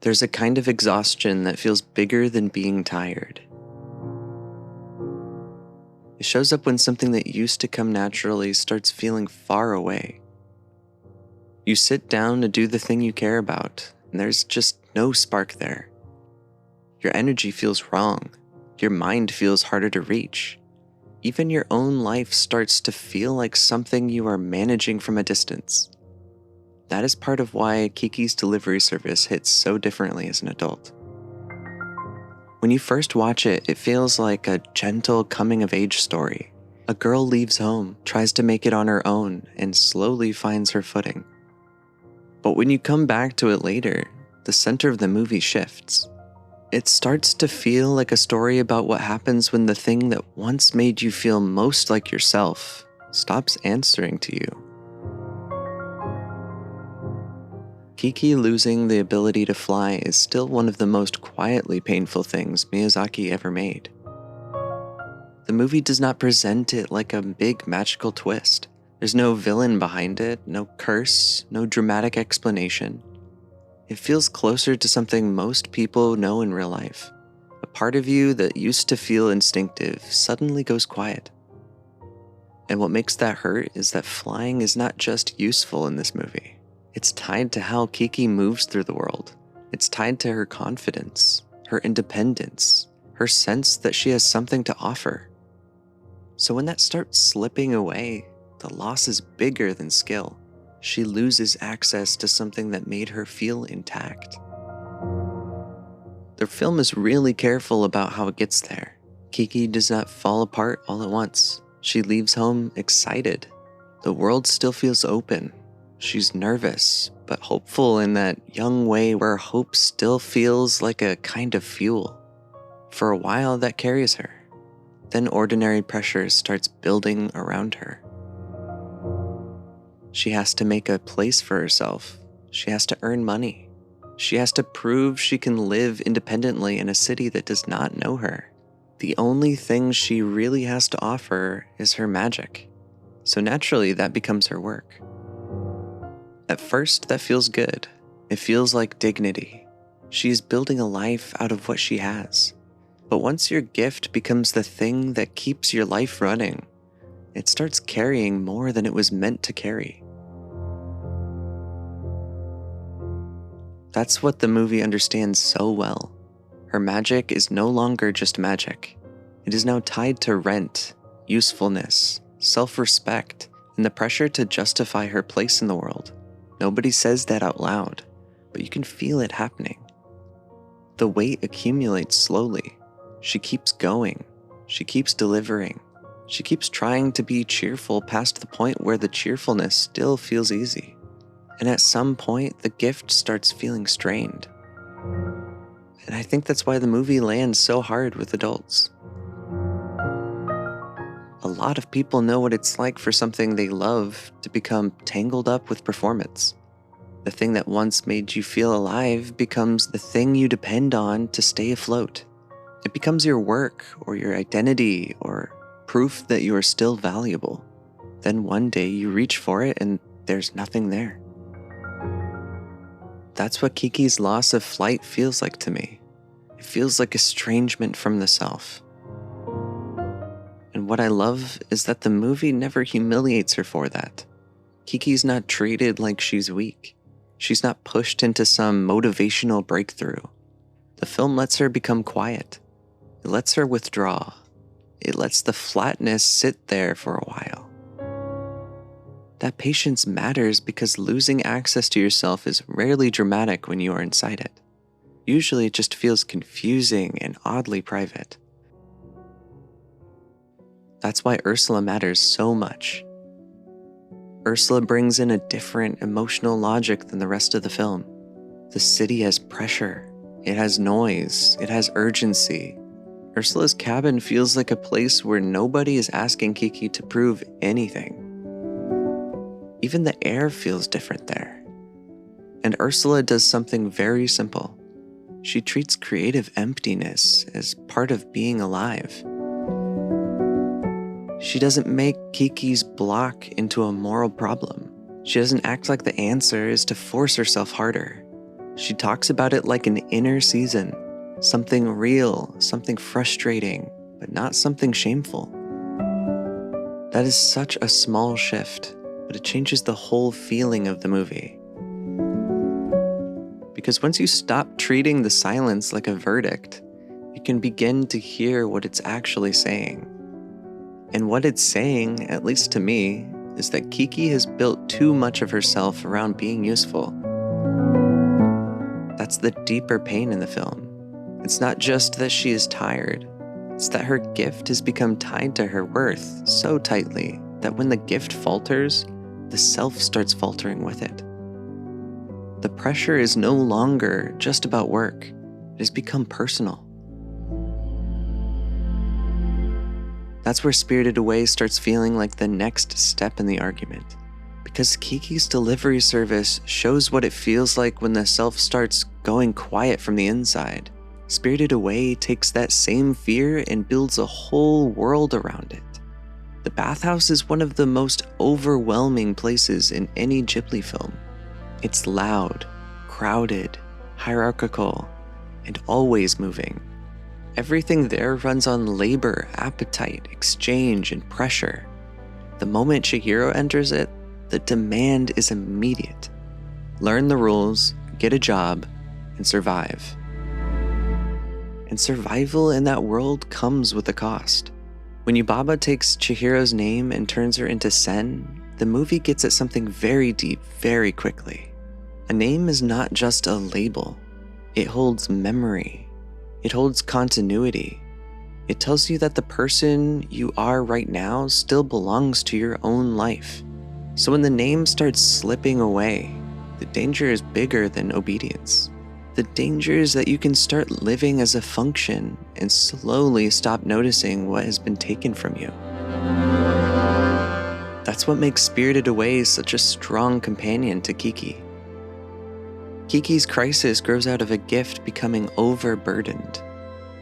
There's a kind of exhaustion that feels bigger than being tired. It shows up when something that used to come naturally starts feeling far away. You sit down to do the thing you care about, and there's just no spark there. Your energy feels wrong. Your mind feels harder to reach. Even your own life starts to feel like something you are managing from a distance. That is part of why Kiki's delivery service hits so differently as an adult. When you first watch it, it feels like a gentle coming-of-age story. A girl leaves home, tries to make it on her own, and slowly finds her footing. But when you come back to it later, the center of the movie shifts. It starts to feel like a story about what happens when the thing that once made you feel most like yourself stops answering to you. Kiki losing the ability to fly is still one of the most quietly painful things Miyazaki ever made. The movie does not present it like a big magical twist. There's no villain behind it, no curse, no dramatic explanation. It feels closer to something most people know in real life. A part of you that used to feel instinctive suddenly goes quiet. And what makes that hurt is that flying is not just useful in this movie. It's tied to how Kiki moves through the world. It's tied to her confidence, her independence, her sense that she has something to offer. So when that starts slipping away, the loss is bigger than skill. She loses access to something that made her feel intact. The film is really careful about how it gets there. Kiki does not fall apart all at once. She leaves home excited. The world still feels open. She's nervous, but hopeful in that young way where hope still feels like a kind of fuel. For a while, that carries her. Then ordinary pressure starts building around her. She has to make a place for herself. She has to earn money. She has to prove she can live independently in a city that does not know her. The only thing she really has to offer is her magic. So naturally, that becomes her work. At first, that feels good. It feels like dignity. She is building a life out of what she has. But once your gift becomes the thing that keeps your life running, it starts carrying more than it was meant to carry. That's what the movie understands so well. Her magic is no longer just magic. It is now tied to rent, usefulness, self-respect, and the pressure to justify her place in the world. Nobody says that out loud, but you can feel it happening. The weight accumulates slowly. She keeps going. She keeps delivering. She keeps trying to be cheerful past the point where the cheerfulness still feels easy. And at some point, the gift starts feeling strained. And I think that's why the movie lands so hard with adults. A lot of people know what it's like for something they love to become tangled up with performance. The thing that once made you feel alive becomes the thing you depend on to stay afloat. It becomes your work or your identity or proof that you are still valuable. Then one day you reach for it and there's nothing there. That's what Kiki's loss of flight feels like to me. It feels like estrangement from the self. And what I love is that the movie never humiliates her for that. Kiki's not treated like she's weak. She's not pushed into some motivational breakthrough. The film lets her become quiet. It lets her withdraw. It lets the flatness sit there for a while. That patience matters because losing access to yourself is rarely dramatic when you are inside it. Usually it just feels confusing and oddly private. That's why Ursula matters so much. Ursula brings in a different emotional logic than the rest of the film. The city has pressure. It has noise. It has urgency. Ursula's cabin feels like a place where nobody is asking Kiki to prove anything. Even the air feels different there. And Ursula does something very simple. She treats creative emptiness as part of being alive. She doesn't make Kiki's block into a moral problem. She doesn't act like the answer is to force herself harder. She talks about it like an inner season, something real, something frustrating, but not something shameful. That is such a small shift, but it changes the whole feeling of the movie. Because once you stop treating the silence like a verdict, you can begin to hear what it's actually saying. And what it's saying, at least to me, is that Kiki has built too much of herself around being useful. That's the deeper pain in the film. It's not just that she is tired, it's that her gift has become tied to her worth so tightly that when the gift falters, the self starts faltering with it. The pressure is no longer just about work, it has become personal. That's where Spirited Away starts feeling like the next step in the argument. Because Kiki's delivery service shows what it feels like when the self starts going quiet from the inside. Spirited Away takes that same fear and builds a whole world around it. The bathhouse is one of the most overwhelming places in any Ghibli film. It's loud, crowded, hierarchical, and always moving. Everything there runs on labor, appetite, exchange, and pressure. The moment Chihiro enters it, the demand is immediate. Learn the rules, get a job, and survive. And survival in that world comes with a cost. When Yubaba takes Chihiro's name and turns her into Sen, the movie gets at something very deep very quickly. A name is not just a label. It holds memory. It holds continuity. It tells you that the person you are right now still belongs to your own life. So when the name starts slipping away, the danger is bigger than obedience. The danger is that you can start living as a function and slowly stop noticing what has been taken from you. That's what makes Spirited Away such a strong companion to Kiki. Kiki's crisis grows out of a gift becoming overburdened.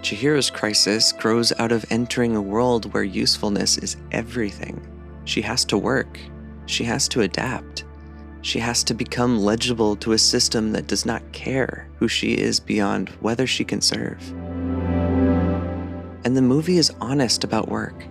Chihiro's crisis grows out of entering a world where usefulness is everything. She has to work. She has to adapt. She has to become legible to a system that does not care who she is beyond whether she can serve. And the movie is honest about work.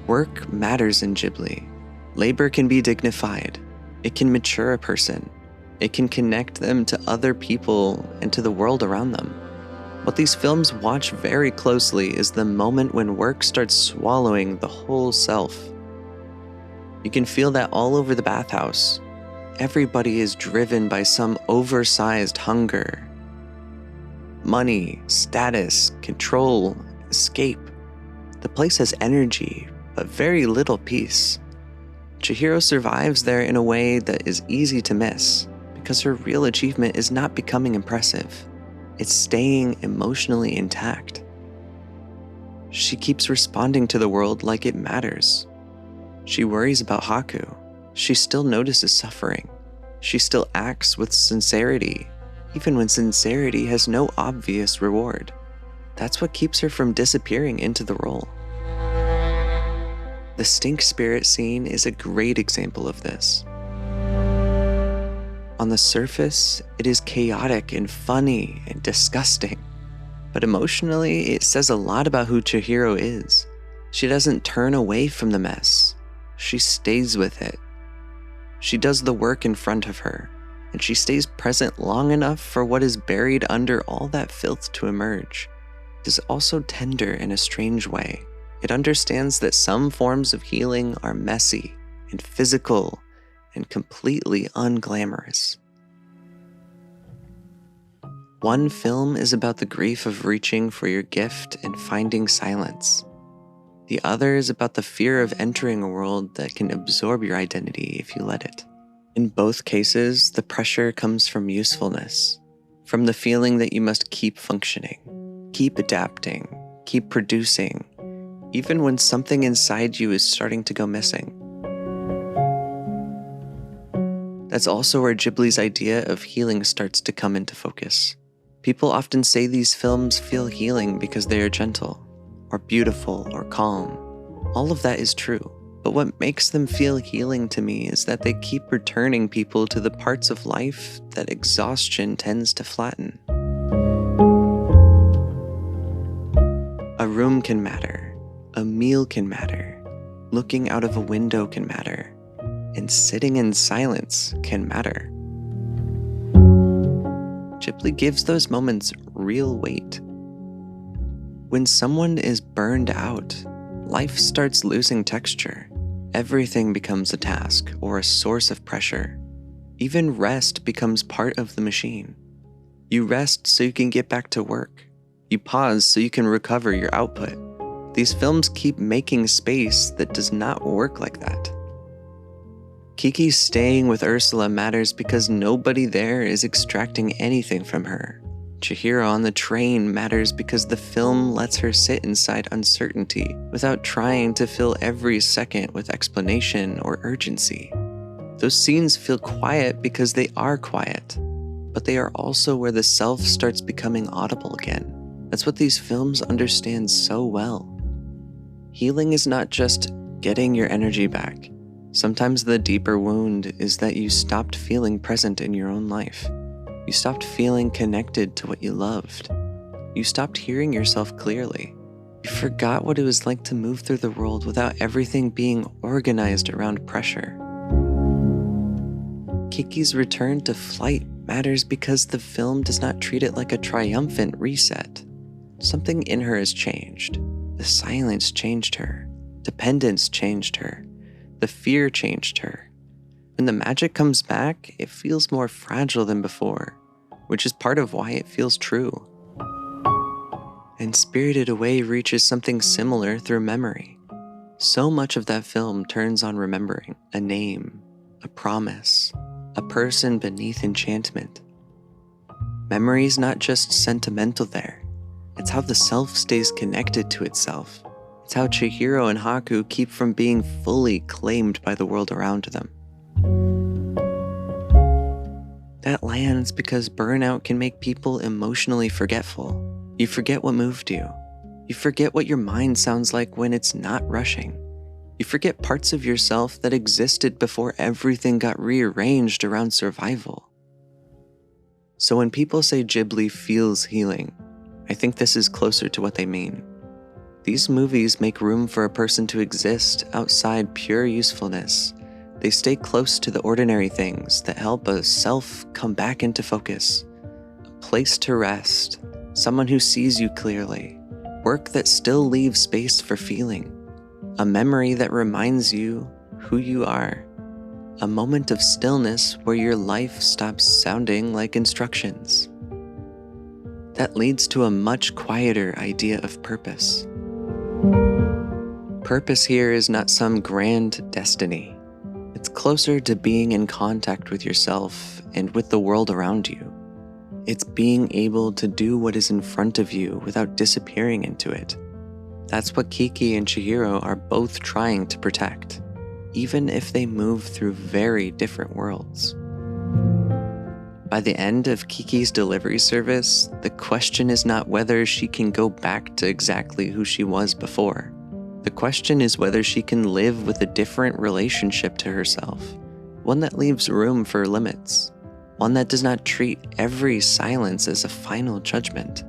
Work matters in Ghibli. Labor can be dignified. It can mature a person. It can connect them to other people and to the world around them. What these films watch very closely is the moment when work starts swallowing the whole self. You can feel that all over the bathhouse. Everybody is driven by some oversized hunger. Money, status, control, escape. The place has energy, but very little peace. Chihiro survives there in a way that is easy to miss, because her real achievement is not becoming impressive. It's staying emotionally intact. She keeps responding to the world like it matters. She worries about Haku. She still notices suffering. She still acts with sincerity, even when sincerity has no obvious reward. That's what keeps her from disappearing into the role. The stink spirit scene is a great example of this. On the surface, it is chaotic and funny and disgusting. But emotionally, it says a lot about who Chihiro is. She doesn't turn away from the mess. She stays with it. She does the work in front of her, and she stays present long enough for what is buried under all that filth to emerge. It is also tender in a strange way. It understands that some forms of healing are messy and physical and completely unglamorous. One film is about the grief of reaching for your gift and finding silence. The other is about the fear of entering a world that can absorb your identity if you let it. In both cases, the pressure comes from usefulness, from the feeling that you must keep functioning, keep adapting, keep producing, even when something inside you is starting to go missing. That's also where Ghibli's idea of healing starts to come into focus. People often say these films feel healing because they are gentle, or beautiful, or calm. All of that is true, But what makes them feel healing to me is that they keep returning people to the parts of life that exhaustion tends to flatten. A room can matter, a meal can matter, looking out of a window can matter, and sitting in silence can matter. Ghibli gives those moments real weight. When someone is burned out, life starts losing texture. Everything becomes a task or a source of pressure. Even rest becomes part of the machine. You rest so you can get back to work. You pause so you can recover your output. These films keep making space that does not work like that. Kiki staying with Ursula matters because nobody there is extracting anything from her. Chihiro on the train matters because the film lets her sit inside uncertainty without trying to fill every second with explanation or urgency. Those scenes feel quiet because they are quiet, but they are also where the self starts becoming audible again. That's what these films understand so well. Healing is not just getting your energy back. Sometimes the deeper wound is that you stopped feeling present in your own life. You stopped feeling connected to what you loved. You stopped hearing yourself clearly. You forgot what it was like to move through the world without everything being organized around pressure. Kiki's return to flight matters because the film does not treat it like a triumphant reset. Something in her has changed. The silence changed her. Dependence changed her. The fear changed her. When the magic comes back, it feels more fragile than before, which is part of why it feels true. And Spirited Away reaches something similar through memory. So much of that film turns on remembering a name, a promise, a person beneath enchantment. Memory is not just sentimental there. It's how the self stays connected to itself. It's how Chihiro and Haku keep from being fully claimed by the world around them. That lands because burnout can make people emotionally forgetful. You forget what moved you. You forget what your mind sounds like when it's not rushing. You forget parts of yourself that existed before everything got rearranged around survival. So when people say Ghibli feels healing, I think this is closer to what they mean. These movies make room for a person to exist outside pure usefulness. They stay close to the ordinary things that help a self come back into focus. A place to rest, someone who sees you clearly, work that still leaves space for feeling, a memory that reminds you who you are, a moment of stillness where your life stops sounding like instructions. That leads to a much quieter idea of purpose. Purpose here is not some grand destiny. It's closer to being in contact with yourself and with the world around you. It's being able to do what is in front of you without disappearing into it. That's what Kiki and Chihiro are both trying to protect, even if they move through very different worlds. By the end of Kiki's delivery service, the question is not whether she can go back to exactly who she was before. The question is whether she can live with a different relationship to herself, one that leaves room for limits, one that does not treat every silence as a final judgment.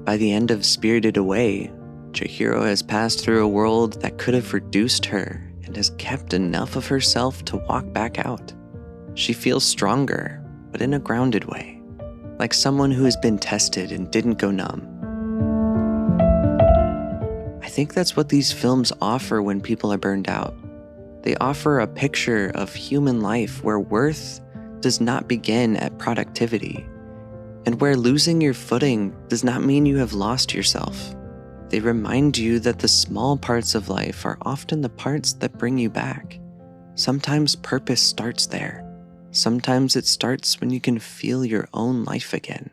By the end of Spirited Away, Chihiro has passed through a world that could have reduced her and has kept enough of herself to walk back out. She feels stronger, but in a grounded way, like someone who has been tested and didn't go numb. I think that's what these films offer when people are burned out. They offer a picture of human life where worth does not begin at productivity, and where losing your footing does not mean you have lost yourself. They remind you that the small parts of life are often the parts that bring you back. Sometimes purpose starts there. Sometimes it starts when you can feel your own life again.